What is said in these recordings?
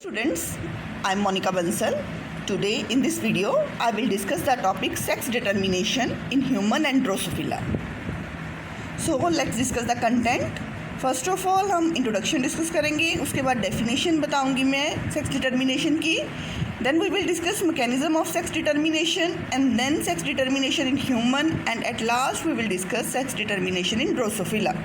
Students, I am Monica Bansal. Today in this video, I will discuss the topic sex determination in human and Drosophila. So let's discuss the content. First of all हम introduction discuss करेंगे, उसके बाद definition बताऊंगी मैं sex determination की. Then we will discuss mechanism of sex determination and then sex determination in human, and at last we will discuss sex determination in Drosophila.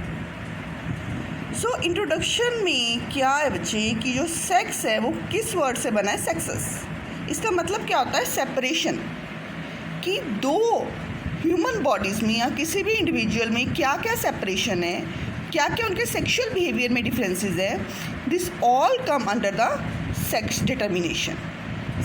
So introduction में क्या है बच्चे कि जो सेक्स है वो किस वर्ड से बना है? सेक्सस. इसका मतलब क्या होता है? सेपरेशन. कि दो ह्यूमन बॉडीज़ में या किसी भी इंडिविजुअल में क्या क्या सेपरेशन है, क्या क्या उनके सेक्सुअल बिहेवियर में डिफरेंसेस है. This all come under the sex determination.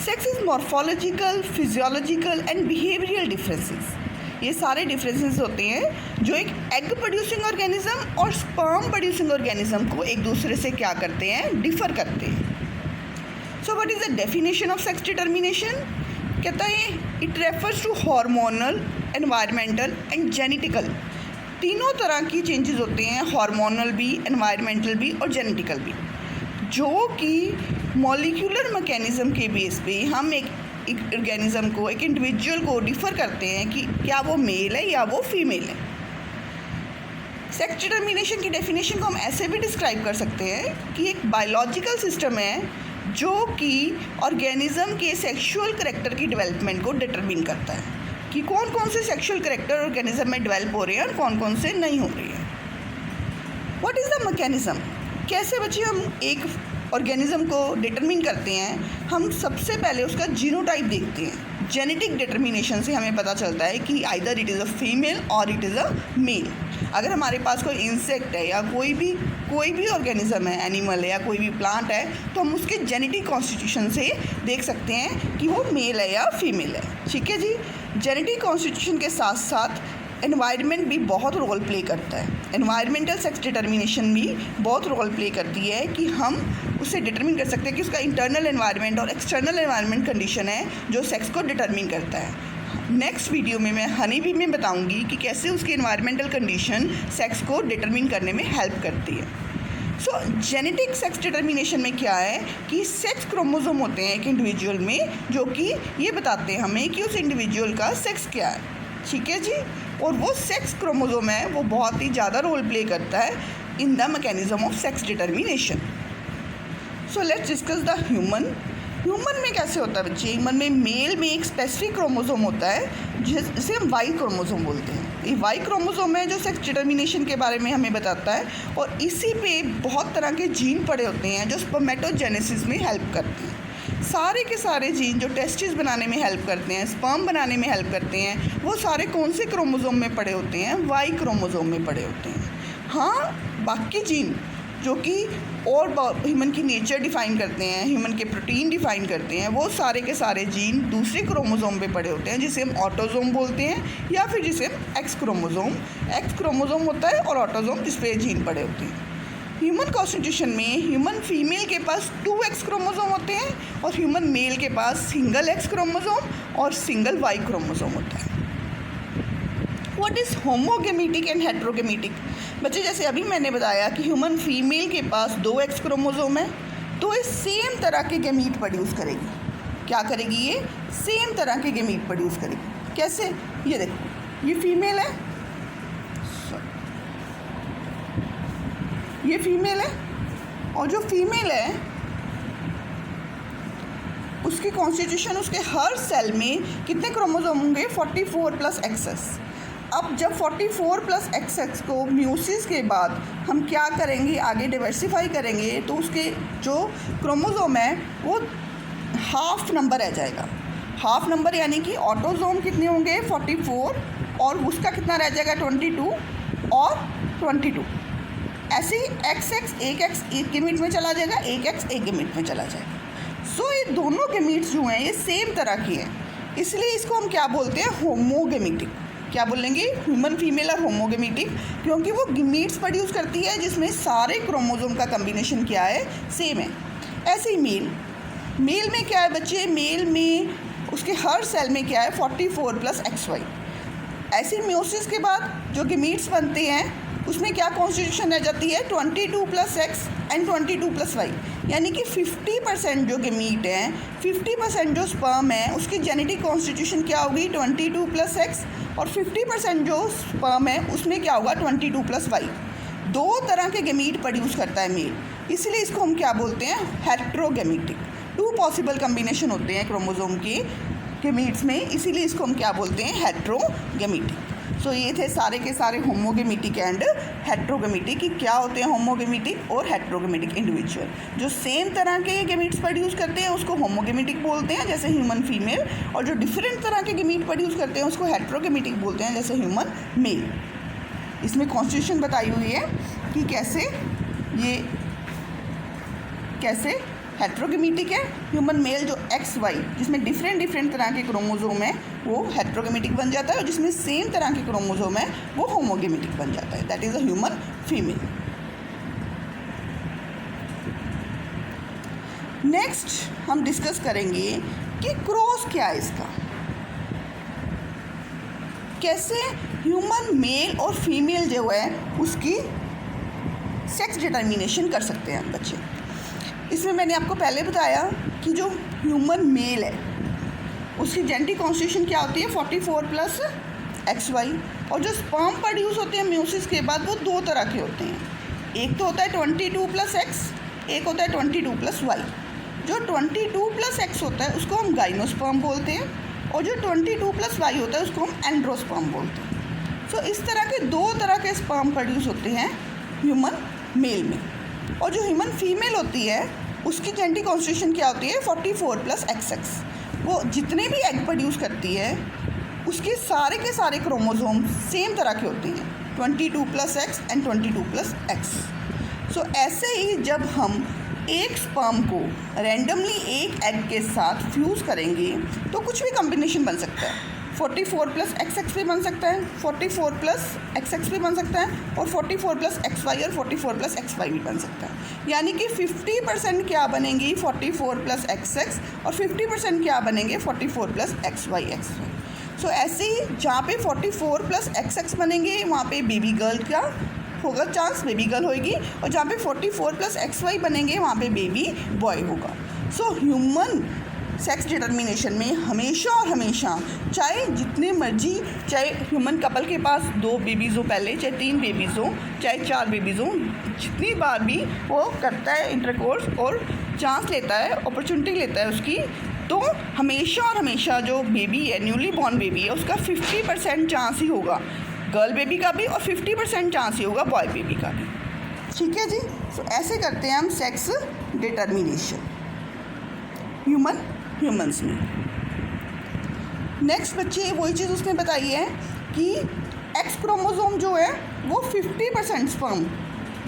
Sex is morphological, physiological and behavioural differences. ये सारे डिफरेंसेस होते हैं जो एक एग प्रोड्यूसिंग ऑर्गेनिज्म और स्पर्म प्रोड्यूसिंग ऑर्गेनिज्म को एक दूसरे से क्या करते हैं? डिफर करते हैं. So what is the definition of sex determination? कहता है it refers to hormonal, environmental and genetical. तीनों तरह की चेंजेस होते हैं, हार्मोनल भी, एनवायरमेंटल भी और जेनेटिकल भी, जो कि मॉलिक्यूलर मैकेनिज्म के बेस पे हम एक ऑर्गेनिज्म को, एक इंडिविजुअल को डिफ़र करते हैं कि क्या वो मेल है या वो फीमेल है. सेक्स डिटर्मिनेशन की डेफिनेशन को हम ऐसे भी डिस्क्राइब कर सकते हैं कि एक बायोलॉजिकल सिस्टम है जो कि ऑर्गेनिज्म के सेक्सुअल करेक्टर की डेवलपमेंट को डिटरमिन करता है कि कौन कौन से सेक्सुअल करेक्टर ऑर्गेनिज्म में डेवलप हो रहे हैं और कौन कौन से नहीं हो रहे हैं. What is the mechanism? कैसे बच्चे हम एक ऑर्गेनिज्म को डिटरमिन करते हैं? हम सबसे पहले उसका जीनोटाइप देखते हैं. जेनेटिक डिटर्मिनेशन से हमें पता चलता है कि either it is a female और इट इज़ अ मेल. अगर हमारे पास कोई इंसेक्ट है या कोई भी ऑर्गेनिज्म है, एनिमल है या कोई भी प्लांट है, तो हम उसके जेनेटिक कॉन्स्टिट्यूशन से देख सकते हैं कि वो मेल है या फीमेल है. ठीक है जी. जेनेटिक कॉन्स्टिट्यूशन के साथ साथ एनवायरनमेंट भी बहुत रोल प्ले करता है. एनवायरमेंटल सेक्स डिटर्मिनेशन भी बहुत रोल प्ले करती है कि हम उससे डिटरमिन कर सकते हैं कि उसका इंटरनल एनवायरनमेंट और एक्सटर्नल एनवायरनमेंट कंडीशन है जो सेक्स को डिटरमिन करता है. नेक्स्ट वीडियो में मैं हनी बी में बताऊंगी कि कैसे उसकी एनवायरमेंटल कंडीशन सेक्स को डिटरमिन करने में हेल्प करती है. सो जेनेटिक सेक्स डिटर्मिनेशन में क्या है कि सेक्स क्रोमोसोम होते हैं एक इंडिविजुअल में, जो कि ये बताते हैं हमें कि उस इंडिविजुअल का सेक्स क्या है. ठीक है जी. और वो सेक्स क्रोमोसोम है वो बहुत ही ज़्यादा रोल प्ले करता है in the mechanism of sex determination. So let's discuss the human. Human में कैसे होता है बच्चे? ह्यूमन में मेल में एक स्पेसिफिक क्रोमोसोम होता है जिसे हम वाई क्रोमोसोम बोलते हैं. ये वाई क्रोमोसोम है जो सेक्स डिटर्मिनेशन के बारे में हमें बताता है, और इसी पे बहुत तरह के जीन पड़े होते हैं जो स्पर्मेटोजेनेसिस में हेल्प करते हैं. सारे के सारे जीन जो टेस्टिस बनाने में हेल्प करते हैं, स्पर्म बनाने में हेल्प करते हैं, वो सारे कौन से क्रोमोसोम में पड़े होते हैं? वाई क्रोमोसोम में पड़े होते हैं. हाँ, बाकी जीन जो कि और ह्यूमन की नेचर डिफ़ाइन करते हैं, ह्यूमन के प्रोटीन डिफ़ाइन करते हैं, वो सारे के सारे जीन दूसरे क्रोमोसोम पे पड़े होते हैं जिसे हम ऑटोसोम बोलते हैं, या फिर जिसे हम एक्स क्रोमोसोम होता है और ऑटोसोम जिस पे जीन पड़े होते हैं. ह्यूमन कॉन्स्टिट्यूशन में ह्यूमन फीमेल के पास 2x क्रोमोसोम होते हैं और ह्यूमन मेल के पास सिंगल x क्रोमोसोम और सिंगल y क्रोमोसोम होता है. What is homogametic and heterogametic? बच्चे जैसे अभी मैंने बताया कि ह्यूमन फीमेल के पास 2x क्रोमोसोम है, तो ये सेम तरह के गैमीट प्रोड्यूस करेगी. क्या करेगी? ये सेम तरह के गैमीट प्रोड्यूस करेगी. कैसे? ये देखो, ये फीमेल है, ये फीमेल है, और जो फीमेल है उसकी कॉन्स्टिट्यूशन, उसके हर सेल में कितने क्रोमोसोम होंगे? 44 प्लस एक्सएस. अब जब 44 प्लस एक्सएस को म्यूसिस के बाद हम क्या करेंगे? आगे डाइवर्सिफाई करेंगे, तो उसके जो क्रोमोसोम है वो हाफ नंबर रह जाएगा. हाफ नंबर यानी कि ऑटोसोम कितने होंगे? 44, और उसका कितना रह जाएगा? 22 और 22. ऐसे ही एक एक्स एक गैमीट में चला जाएगा, एक एक्स एक गैमीट में चला जाएगा. सो ये दोनों गैमीट्स जो हैं ये सेम तरह की हैं, इसलिए इसको हम क्या बोलते हैं? होमोगेमेटिक. क्या बोलेंगे? ह्यूमन फीमेल और होमोगेमेटिक, क्योंकि वो गैमीट्स प्रोड्यूस करती है जिसमें सारे क्रोमोसोम का कम्बिनेशन क्या है? सेम है. ऐसे ही मेल में क्या है बच्चे? मेल में उसके हर सेल में क्या है? 44 प्लस XY. ऐसे म्यूसिस के बाद जो गैमीट्स बनते हैं उसमें क्या कॉन्स्टिट्यूशन रह जाती है 22 + x एंड 22 + y, यानी कि 50% जो गेमीट है, 50% जो स्पर्म है उसकी जेनेटिक कॉन्स्टिट्यूशन क्या होगी 22 + x, और 50% जो स्पर्म है उसमें क्या होगा 22 + y। दो तरह के गेमीट प्रोड्यूस करता है मेल, इसलिए इसको हम क्या बोलते हैं हेट्रोगेमेटिक। 2 पॉसिबल कम्बिनेशन होते हैं क्रोमोसोम के गेमीट्स में, इसीलिए इसको हम क्या बोलते हैं हेट्रोगेमेटिक। सो ये थे सारे के सारे होमोगेमेटिक एंड हेट्रोगेमेटिक कि क्या होते हैं होमोगेमेटिक और हेट्रोगेमेटिक इंडिविजुअल। जो सेम तरह के गेमीट्स प्रोड्यूस करते हैं उसको होमोगेमेटिक बोलते हैं जैसे ह्यूमन फीमेल, और जो डिफरेंट तरह के गेमीट प्रोड्यूस करते हैं उसको हेट्रोगेमेटिक बोलते हैं जैसे ह्यूमन मेल। इसमें कॉन्स्टिट्यूशन बताई हुई है कि कैसे हेट्रोगेमेटिक है। ह्यूमन मेल जो XY जिसमें डिफरेंट तरह के क्रोमोसोम है वो हेट्रोगेमेटिक बन जाता है, और जिसमें सेम तरह के क्रोमोसोम है वो होमोगेमेटिक बन जाता है, that is a human female. Next हम डिस्कस करेंगे कि क्रॉस क्या है इसका, कैसे ह्यूमन मेल और फीमेल जो है उसकी सेक्स डिटर्मिनेशन कर सकते हैं बच्चे। इसमें मैंने आपको पहले बताया कि जो ह्यूमन मेल है उसकी जेनेटिक कॉन्स्टिट्यूशन क्या होती है 44 + XY, और जो स्पर्म प्रोड्यूस होते हैं म्यूसिस के बाद वो दो तरह के होते हैं, एक तो होता है 22 + X, एक होता है 22 + Y। जो 22 + X होता है उसको हम गाइनोस्पर्म बोलते हैं, और जो 22 + Y होता है उसको हम एंड्रोस्पर्म बोलते हैं। सो इस तरह के दो तरह के स्पर्म प्रोड्यूस होते हैं ह्यूमन मेल में, और जो ह्यूमन फीमेल होती है उसकी जेनेटिक कॉन्स्टिट्यूशन क्या होती है 44 + XX। वो जितने भी एग प्रोड्यूस करती है उसके सारे के सारे क्रोमोसोम सेम तरह के होते हैं 22 + X एंड 22 + X। सो ऐसे ही जब हम एक स्पर्म को रैंडमली एक एग के साथ फ्यूज़ करेंगे तो कुछ भी कॉम्बिनेशन बन सकता है, 44 + XX भी बन सकता है, 44 + XX भी बन सकता है, और 44 + XY और 44 + XY भी बन सकता है। यानी कि 50% क्या बनेंगी 44 + XX, और 50% क्या बनेंगे 44 + XY। सो ऐसे ही जहाँ पे 44 + XX बनेंगे वहाँ पे बेबी गर्ल का होगा चांस, बेबी गर्ल होगी, और जहाँ पे 44 + XY बनेंगे वहाँ पे बेबी बॉय होगा। सो ह्यूमन सेक्स डिटर्मिनेशन में हमेशा और हमेशा चाहे जितने मर्जी, चाहे ह्यूमन कपल के पास 2 बेबीज़ हो पहले, चाहे 3 बेबीज़ हो, चाहे 4 बेबीज़ हो, जितनी बार भी वो करता है इंटरकोर्स और चांस लेता है, अपॉर्चुनिटी लेता है उसकी, तो हमेशा और हमेशा जो बेबी है न्यूली बॉर्न बेबी है उसका 50% चांस ही होगा गर्ल बेबी का भी, और 50% चांस ही होगा बॉय बेबी का भी। ठीक है जी। तो ऐसे करते हैं हम सेक्स डिटर्मिनेशन ह्यूमंस में। नेक्स्ट बच्चे वही चीज़ उसने बताई है कि एक्स क्रोमोसोम जो है वो 50% स्पर्म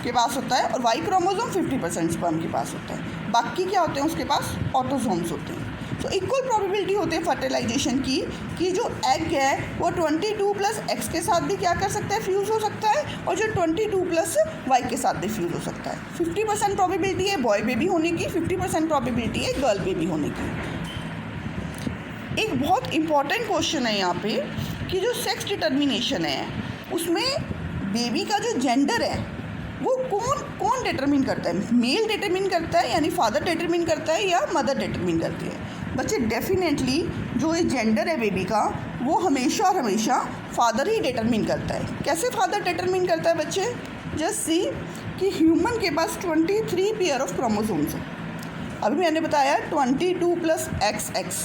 के पास होता है, और वाई क्रोमोसोम 50% स्पर्म के पास होता है, बाकी क्या होते हैं उसके पास ऑटोसोम्स होते हैं। तो इक्वल प्रोबेबिलिटी होती है फर्टिलाइजेशन की कि जो एग है वो 22 + X के साथ भी क्या कर सकता है फ्यूज़ हो सकता है, और जो 22 + Y के साथ भी फ्यूज़ हो सकता है। 50% प्रोबेबिलिटी है बॉय बेबी होने की, 50% प्रोबेबिलिटी है गर्ल बेबी होने की। एक बहुत इम्पॉर्टेंट क्वेश्चन है यहाँ पे कि जो सेक्स डिटर्मिनेशन है उसमें बेबी का जो जेंडर है वो कौन डिटरमिन करता है, मेल डिटरमिन करता है यानी फादर डिटरमिन करता है या मदर डिटरमिन करती है। बच्चे डेफिनेटली जो ये जेंडर है बेबी का वो हमेशा और हमेशा फादर ही डिटरमिन करता है। कैसे फादर डिटरमिन करता है बच्चे, जस्ट सी कि ह्यूमन के पास 23 पेयर ऑफ क्रोमोसोम्स हैं। अभी मैंने बताया 22 + XX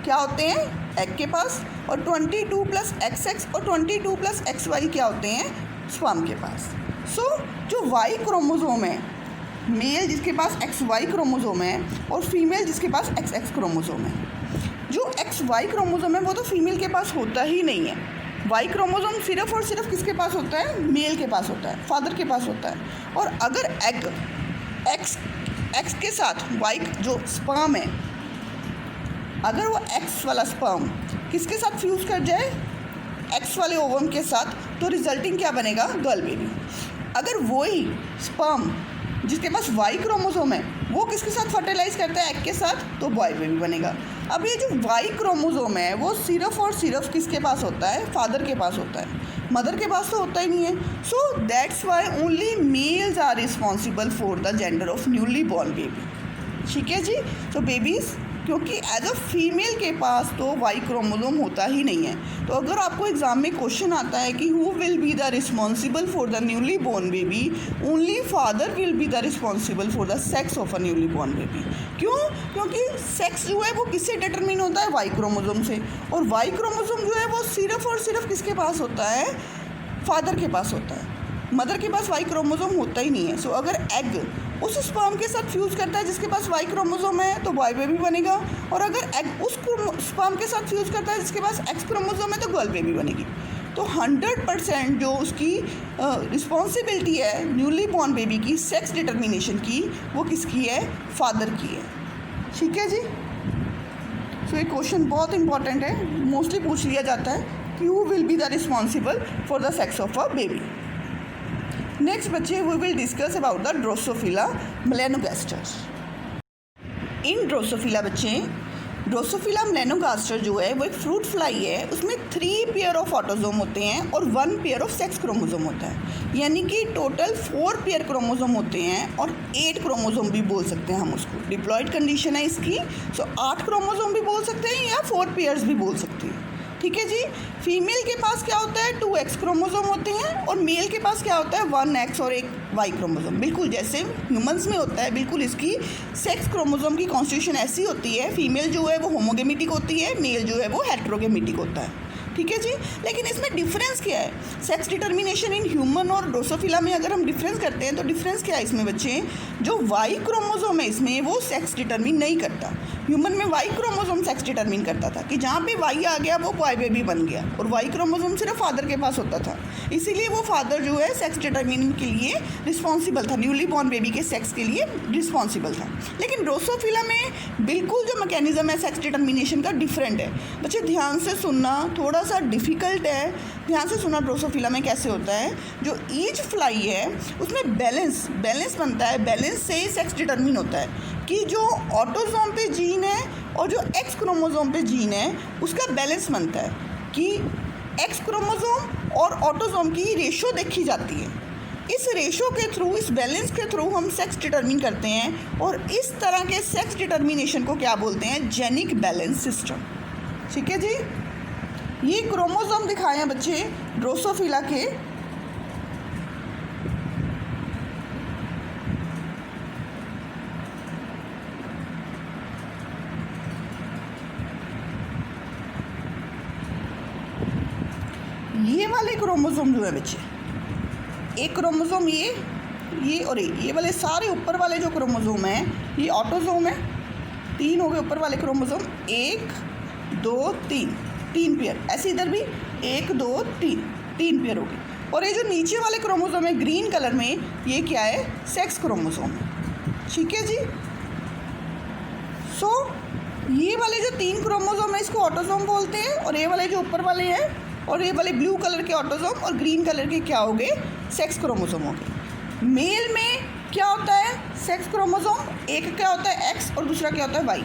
क्या होते हैं एग के पास, और 22 + XX और 22 + XY क्या होते हैं स्पर्म के पास। सो जो वाई क्रोमोसोम है, मेल जिसके पास XY क्रोमोसोम है और फीमेल जिसके पास XX क्रोमोसोम है, जो XY क्रोमोसोम है वो तो फीमेल के पास होता ही नहीं है। वाई क्रोमोसोम सिर्फ और सिर्फ किसके पास होता है, मेल के पास होता है, फादर के पास होता है। और अगर एग एक्स के साथ वाई जो स्पर्म है, अगर वो एक्स वाला स्पर्म किसके साथ फ्यूज़ कर जाए, एक्स वाले ओवम के साथ, तो रिजल्टिंग क्या बनेगा गर्ल बेबी। अगर वही स्पर्म जिसके पास वाई क्रोमोसोम है वो किसके साथ फर्टिलाइज करता है एग के साथ, तो बॉय बेबी बनेगा। अब ये जो वाई क्रोमोसोम है वो सिर्फ और सिर्फ किसके पास होता है, फादर के पास होता है। मदर के पास तो होता ही नहीं है. So that's why only males are responsible for the gender of newly born baby. ठीक है जी. तो बेबीज़, क्योंकि एज अ फीमेल के पास तो वाई क्रोमोसोम होता ही नहीं है. तो अगर आपको एग्ज़ाम में क्वेश्चन आता है कि who will be the responsible for the newly born baby, only father will be the responsible for the sex of a newly born baby. क्यों? क्योंकि सेक्स जो है वो किससे डिटरमिन होता है? वाई क्रोमोसोम से. और वाई क्रोमोसोम जो है वो सिर्फ और सिर्फ किसके पास होता है? फादर के पास होता है. मदर के पास वाई क्रोमोसोम होता ही नहीं है. सो अगर एग उस स्पर्म के साथ फ्यूज़ करता है जिसके पास वाई क्रोमोसोम है तो वाई बेबी बनेगा. और अगर एग उस स्पर्म के साथ फ्यूज़ करता है जिसके पास एक्स क्रोमोसोम है तो गर्ल बेबी बनेगी. तो 100% जो उसकी रिस्पॉन्सिबिलिटी है न्यूली बॉर्न बेबी की सेक्स डिटर्मिनेशन की, वो किसकी है? फादर की है. ठीक है जी. सो ये क्वेश्चन बहुत इंपॉर्टेंट है, मोस्टली पूछ लिया जाता है कि who will be the responsible for the sex of a baby. Next बच्चे, we will discuss about the drosophila melanogaster. In drosophila बच्चे, ड्रोसोफिला मेलानोगास्टर जो है वो एक फ्रूट फ्लाई है. उसमें 3 पेयर ऑफ ऑटोसोम होते हैं और 1 पेयर ऑफ सेक्स क्रोमोसोम होता है. यानी कि टोटल 4 पेयर क्रोमोसोम होते हैं और 8 क्रोमोसोम भी बोल सकते हैं हम उसको. डिप्लॉयड कंडीशन है इसकी. सो 8 क्रोमोसोम भी बोल सकते हैं या 4 पेयर्स भी बोल सकते हैं. ठीक है जी. फीमेल के पास क्या होता है? 2x क्रोमोसोम होते हैं और मेल के पास क्या होता है? 1x और एक y क्रोमोसोम. बिल्कुल जैसे ह्यूमंस में होता है, बिल्कुल इसकी सेक्स क्रोमोसोम की कॉन्स्टिट्यूशन ऐसी होती है. फीमेल जो है वो होमोगेमेटिक होती है, मेल जो है वो हेट्रोगेमेटिक होता है. ठीक है जी. लेकिन इसमें डिफरेंस क्या है? सेक्स डिटर्मिनेशन इन ह्यूमन और ड्रोसोफिला में अगर हम डिफरेंस करते हैं तो डिफरेंस क्या है इसमें बच्चे? जो वाई क्रोमोसोम है इसमें वो सेक्स डिटर्मिन नहीं करता. ह्यूमन में वाई क्रोमोसोम सेक्स डिटर्मिन करता था कि जहाँ पे वाई आ गया वो वाई बेबी बन गया. और वाई क्रोमोसोम सिर्फ फादर के पास होता था. इसीलिए वो फादर जो है सेक्स डिटर्मिन के लिए रिस्पॉन्सिबल था, न्यूली बॉर्न बेबी के सेक्स के लिए रिस्पॉन्सिबल था. लेकिन ड्रोसोफिला में बिल्कुल जो मैकेनिज्म है सेक्स डिटर्मिनेशन का डिफरेंट है. बच्चे ध्यान से सुनना, थोड़ा सा डिफ़िकल्ट है, ध्यान से सुनना. ड्रोसोफिला में कैसे होता है? जो ईच फ्लाई है उसमें बैलेंस बनता है. बैलेंस से ही सेक्स डिटर्मिन होता है कि जो ऑटोसोम पे जीन है और जो एक्स क्रोमोसोम पे जीन है उसका बैलेंस बनता है कि एक्स क्रोमोसोम और ऑटोसोम की रेशो देखी जाती है. इस रेशो के थ्रू, इस बैलेंस के थ्रू हम सेक्स डिटर्मिन करते हैं. और इस तरह के सेक्स डिटर्मिनेशन को क्या बोलते हैं? Genic balance system. ठीक है जी. ये क्रोमोसोम दिखाए हैं बच्चे ड्रोसोफिला के. ये वाले क्रोमोसोम जो है बच्चे, एक क्रोमोसोम ये और ये वाले सारे ऊपर वाले जो क्रोमोसोम हैं ये ऑटोसोम है. 3 हो गए ऊपर वाले क्रोमोसोम. 1 2 3 पेयर. ऐसे इधर भी 1 2 3 पेयर हो गए. और ये जो नीचे वाले क्रोमोसोम है ग्रीन कलर में, ये क्या है? सेक्स क्रोमोसोम है. ठीक है जी. सो ये वाले जो 3 क्रोमोसोम है इसको ऑटोसोम बोलते हैं. और ये वाले जो ऊपर वाले हैं और ये वाले ब्लू कलर के ऑटोसोम और ग्रीन कलर के क्या हो गए? सेक्स क्रोमोसोम हो गए. मेल में क्या होता है? Sex chromosome. एक क्या होता है? एक्स और दूसरा क्या होता है? वाई.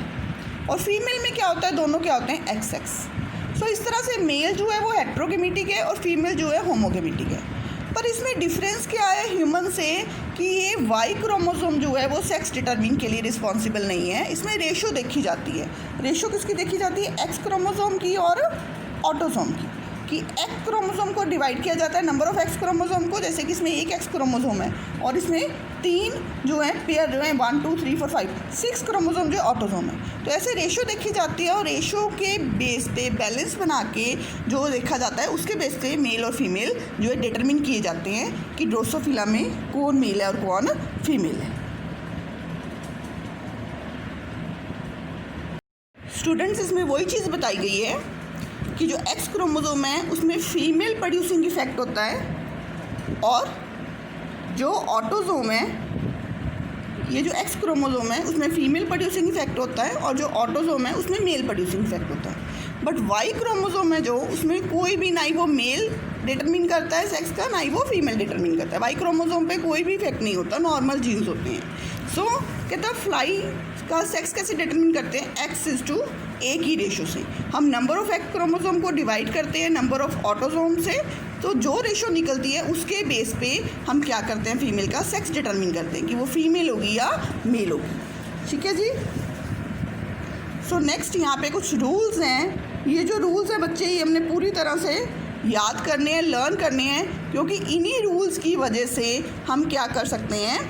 और फीमेल में क्या होता है? दोनों क्या होते हैं? X x. सो इस तरह से मेल जो है वो हेट्रोगेमेटिक है और फीमेल जो है होमोगेमेटिक है. पर इसमें डिफरेंस क्या है ह्यूमन से कि ये वाई क्रोमोसोम जो है वो सेक्स डिटर्मिन के लिए रिस्पॉन्सिबल नहीं है. इसमें रेशो देखी जाती है. रेशो किसकी देखी जाती है? एक्स क्रोमोसोम की और ऑटोसोम की. कि एक्स क्रोमोसोम को डिवाइड किया जाता है नंबर ऑफ एक्स क्रोमोसोम को. जैसे कि इसमें एक एक्स क्रोमोसोम है और इसमें 3 जो है पेयर जो है 1 2 3 4 5 6 क्रोमोसोम जो ऑटोसोम है. तो ऐसे रेशो देखी जाती है और रेशो के बेस पे बैलेंस बना के जो देखा जाता है उसके बेस पे मेल और फीमेल जो है डिटरमिन किए जाते हैं कि ड्रोसोफिला में कौन मेल है और कौन फीमेल है. स्टूडेंट्स, इसमें वही चीज़ बताई गई है कि जो एक्स क्रोमोसोम है उसमें फीमेल प्रोड्यूसिंग इफेक्ट होता है और जो ऑटोसोम है, ये जो एक्स क्रोमोसोम है उसमें फीमेल प्रोड्यूसिंग इफेक्ट होता है और जो ऑटोसोम है उसमें मेल प्रोड्यूसिंग इफेक्ट होता है. बट वाई क्रोमोसोम है जो उसमें कोई भी, ना ही वो मेल डिटरमिन करता है सेक्स का, ना ही वो फीमेल डिटरमिन करता है. वाई क्रोमोसोम पे कोई भी इफेक्ट नहीं होता, नॉर्मल जीन्स होते हैं. सो कहता फ्लाई का सेक्स कैसे डिटरमिन करते हैं, X:A की रेशो से। हम नंबर ऑफ एक्स क्रोमोसोम को डिवाइड करते हैं नंबर ऑफ ऑटोसोम से, तो जो रेशो निकलती है उसके बेस पे हम क्या करते हैं, फीमेल का सेक्स डिटरमिन करते हैं कि वो फीमेल होगी या मेल होगी। ठीक है जी। सो नेक्स्ट यहाँ पे कुछ रूल्स हैं। ये जो रूल्स हैं बच्चे, ये हमने पूरी तरह से याद करने हैं, लर्न करने हैं, क्योंकि इन्हीं रूल्स की वजह से हम क्या कर सकते हैं,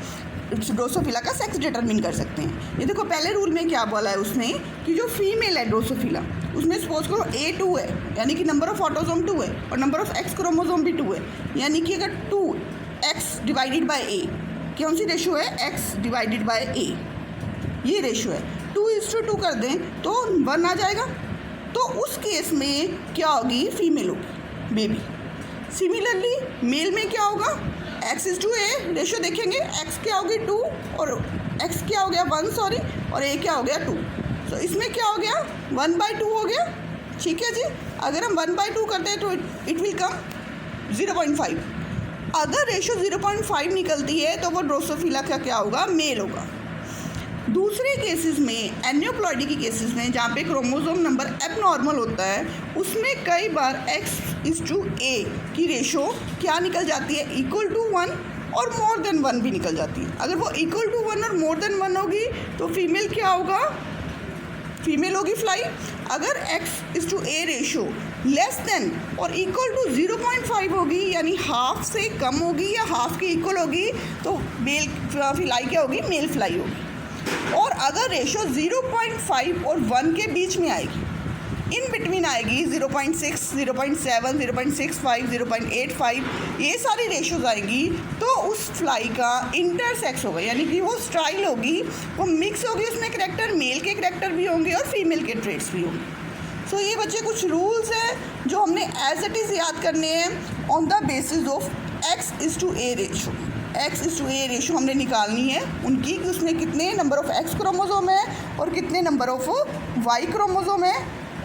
ड्रोसोफिला का सेक्स डिटरमिन कर सकते हैं। ये देखो पहले रूल में क्या बोला है उसने कि जो फीमेल है ड्रोसोफिला, उसमें सपोज करो A2 है, यानी कि नंबर ऑफ ऑटोसोम 2 है और नंबर ऑफ एक्स क्रोमोसोम भी 2 है, यानी कि अगर 2x डिवाइडेड बाय A, कौन सी रेशो है, x डिवाइडेड बाय A, ये रेशो है। 2:2 कर दें तो 1 आ जाएगा। तो उस केस में क्या होगी, फीमेल होगी बेबी। सिमिलरली मेल में क्या होगा, X:A, रेशो देखेंगे, x क्या होगी 2 और x क्या हो गया 1 सॉरी, और a क्या हो गया 2। तो इसमें क्या हो गया 1/2 हो गया। ठीक है जी। अगर हम 1/2 करते हैं तो इट विल कम 0.5। अगर रेशो 0.5 निकलती है तो वो ड्रोसोफिला का क्या होगा, मेल होगा। दूसरे केसेस में, एनियोप्लॉइडी की केसेस में, जहाँ पे क्रोमोसोम नंबर एबनॉर्मल होता है, उसमें कई बार X:A की रेशो क्या निकल जाती है, =1 और मोर देन 1 भी निकल जाती है। अगर वो =1 और मोर देन 1 होगी तो फीमेल क्या होगा, फीमेल होगी फ्लाई। अगर X:A रेशो लेस देन और इक्वल टू 0.5 होगी, यानी हाफ से कम होगी या हाफ के इक्वल होगी, तो मेल फ्लाई क्या होगी, मेल फ्लाई होगी। और अगर रेशो 0.5 और 1 के बीच में आएगी, इन बिटवीन आएगी 0.6, 0.7, 0.65, 0.85, ये सारी रेशोज आएंगी, तो उस फ्लाई का इंटरसेक्स होगा, यानी कि वो स्टाइल होगी, वो मिक्स होगी, उसमें करैक्टर मेल के करैक्टर भी होंगे और फीमेल के ट्रेट्स भी होंगे। सो ये बच्चे कुछ रूल्स हैं जो हमने एज इट इज़ याद करने हैं on the basis of X:A ratio. X:A ratio हमने निकालनी है उनकी कि उसमें कितने नंबर ऑफ एक्स क्रोमोसोम है और कितने नंबर ऑफ वाई क्रोमोसोम है,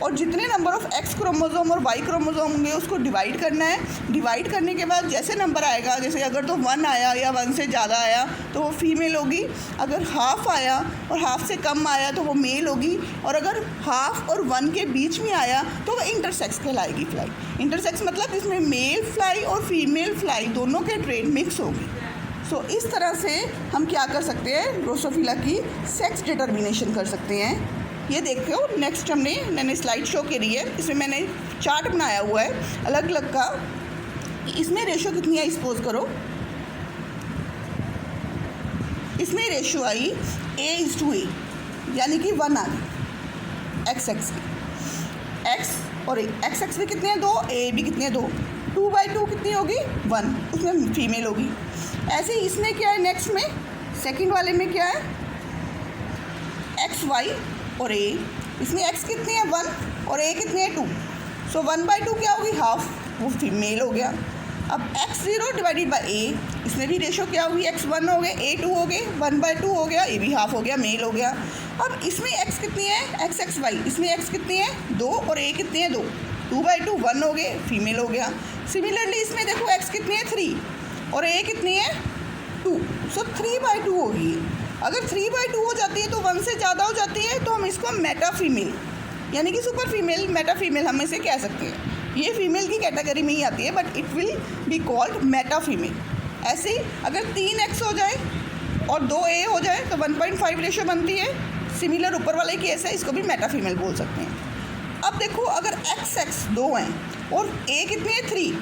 और जितने नंबर ऑफ एक्स क्रोमोसोम और वाई क्रोमोसोम होंगे उसको डिवाइड करना है। डिवाइड करने के बाद जैसे नंबर आएगा, जैसे अगर तो 1 आया या 1 से ज़्यादा आया तो वो फीमेल होगी, अगर हाफ आया और हाफ से कम आया तो वो मेल होगी, और अगर हाफ और 1 के बीच में आया तो वो इंटरसेक्स कहलाएगी फ्लाई। इंटरसेक्स मतलब इसमें मेल फ्लाई और फीमेल फ्लाई दोनों के ट्रेट मिक्स होगी। सो इस तरह से हम क्या कर सकते हैं, ड्रोसोफिला की सेक्स डिटर्मिनेशन कर सकते हैं। ये देखो नेक्स्ट मैंने स्लाइड शो करी है, इसमें मैंने चार्ट बनाया हुआ है अलग अलग का। इसमें रेशो कितनी आई, सपोज करो इसमें रेशो आई A:A, यानी कि 1 आ गई XX की। X और XX भी कितने हैं 2, A भी कितने हैं 2, 2/2 कितनी होगी 1, उसमें फीमेल होगी। ऐसे ही इसमें क्या है, नेक्स्ट में सेकंड वाले में क्या है XY और A, इसमें X कितनी है 1 और A कितनी है 2, सो 1/2 क्या होगी हाफ, वो फीमेल हो गया। अब X0 डिवाइडेड बाय A, इसमें भी रेशो क्या होगी, X1 हो गए A2 हो गए, 1/2 हो गया, A भी हाफ हो गया, मेल हो गया। अब इसमें X कितनी है XXY, इसमें X कितनी है 2 और A कितनी है 2, 2/2 1 हो गए, फीमेल हो गया। सिमिलरली इसमें देखो X कितनी है 3 और A कितनी है 2, सो 3/2 होगी। अगर 3/2 हो जाती है तो 1 से ज़्यादा हो जाती है तो हम इसको मेटा फीमेल यानी कि सुपर फीमेल, मेटा फीमेल हम इसे कह सकते हैं। ये फीमेल की कैटेगरी में ही आती है, but it will be called Meta female. ऐसे ही अगर 3X हो जाए और 2A हो जाए तो 1.5 रेशो बनती है। सिमिलर ऊपर वाले केस है, इसको भी मेटा फीमेल बोल सकते हैं। अब देखो अगर XX 2 हैं और A कितनी है 3,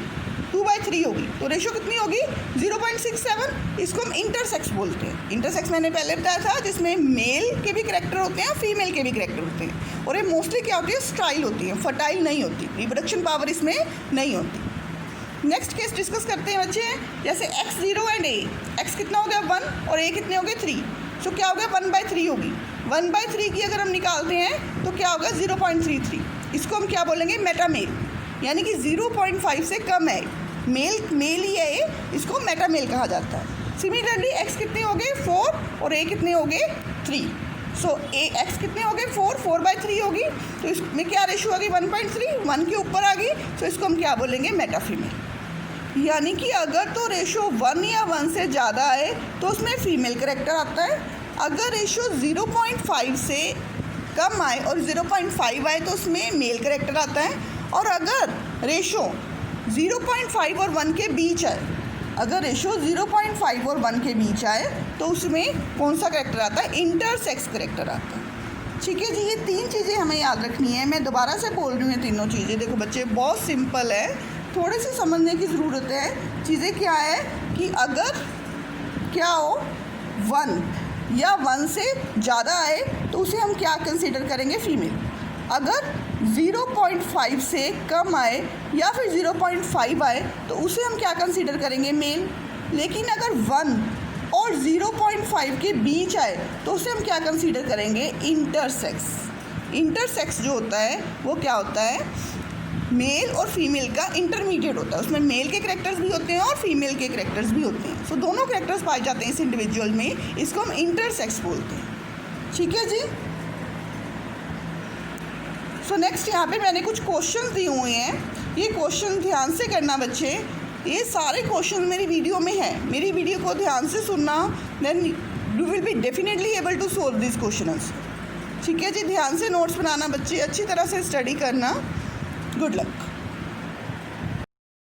2/3 होगी, तो रेशो कितनी होगी 0.67, इसको हम इंटरसेक्स बोलते हैं। इंटरसेक्स मैंने पहले बताया था, जिसमें मेल के भी करैक्टर होते हैं, फीमेल के भी करैक्टर होते हैं, और ये मोस्टली क्या होती है, स्टाइल होती है, फर्टाइल नहीं होती, रिप्रोडक्शन पावर इसमें नहीं होती। नेक्स्ट केस डिस्कस करते हैं बच्चे, जैसे X0 एंड A, X कितना हो गया 1 और A कितने हो गए 3, सो क्या हो गया 1/3 होगी। 1/3 की अगर हम निकालते हैं तो क्या होगा 0.33, इसको हम क्या बोलेंगे मेटा मेल, यानी कि 0.5 से कम है, मेल ही है, इसको मेटा मेल कहा जाता है। सिमिलरली X कितने हो गए 4 और A कितने हो गए 3, सो X कितने हो गए 4/3 होगी, तो इसमें क्या रेशो आ गई 1.3, 1 के ऊपर आ गई, तो इसको हम क्या बोलेंगे मेटा फीमेल। यानी कि अगर तो रेशो 1 या 1 से ज़्यादा है तो उसमें फीमेल करैक्टर आता है, अगर रेशो 0.5 से कम आए और 0.5 आए तो उसमें मेल करेक्टर आता है, और अगर रेशो 0.5 और 1 के बीच आए, अगर रेशो 0.5 और 1 के बीच आए तो उसमें कौन सा करेक्टर आता है? इंटरसेक्स करेक्टर आता है। ठीक है जी, ये 3 चीज़ें हमें याद रखनी है। मैं दोबारा से बोल रही हूँ ये तीनों चीज़ें। देखो बच्चे, बहुत सिंपल है, थोड़े से समझने की ज़रूरत है। चीज़ें क्या है कि अगर क्या हो 1 या 1 से ज़्यादा आए तो उसे हम क्या कंसीडर करेंगे? फीमेल। अगर 0.5 से कम आए या फिर 0.5 आए तो उसे हम क्या कंसीडर करेंगे? मेल। लेकिन अगर 1 और 0.5 के बीच आए तो उसे हम क्या कंसीडर करेंगे? इंटरसेक्स। इंटरसेक्स जो होता है वो क्या होता है? मेल और फीमेल का इंटरमीडिएट होता है। उसमें मेल के करेक्टर्स भी होते हैं और फीमेल के करेक्टर्स भी होते हैं। सो दोनों करेक्टर्स पाए जाते हैं इस इंडिविजुअल में, इसको हम इंटरसेक्स बोलते हैं। ठीक है जी। सो नेक्स्ट यहाँ पे मैंने कुछ क्वेश्चन दिए हुए हैं। ये क्वेश्चन ध्यान से करना बच्चे। ये सारे क्वेश्चन मेरी वीडियो में है, मेरी वीडियो को ध्यान से सुनना, then you will be definitely able to solve this questions. ठीक है जी, ध्यान से नोट्स बनाना बच्चे, अच्छी तरह से स्टडी करना। Good luck.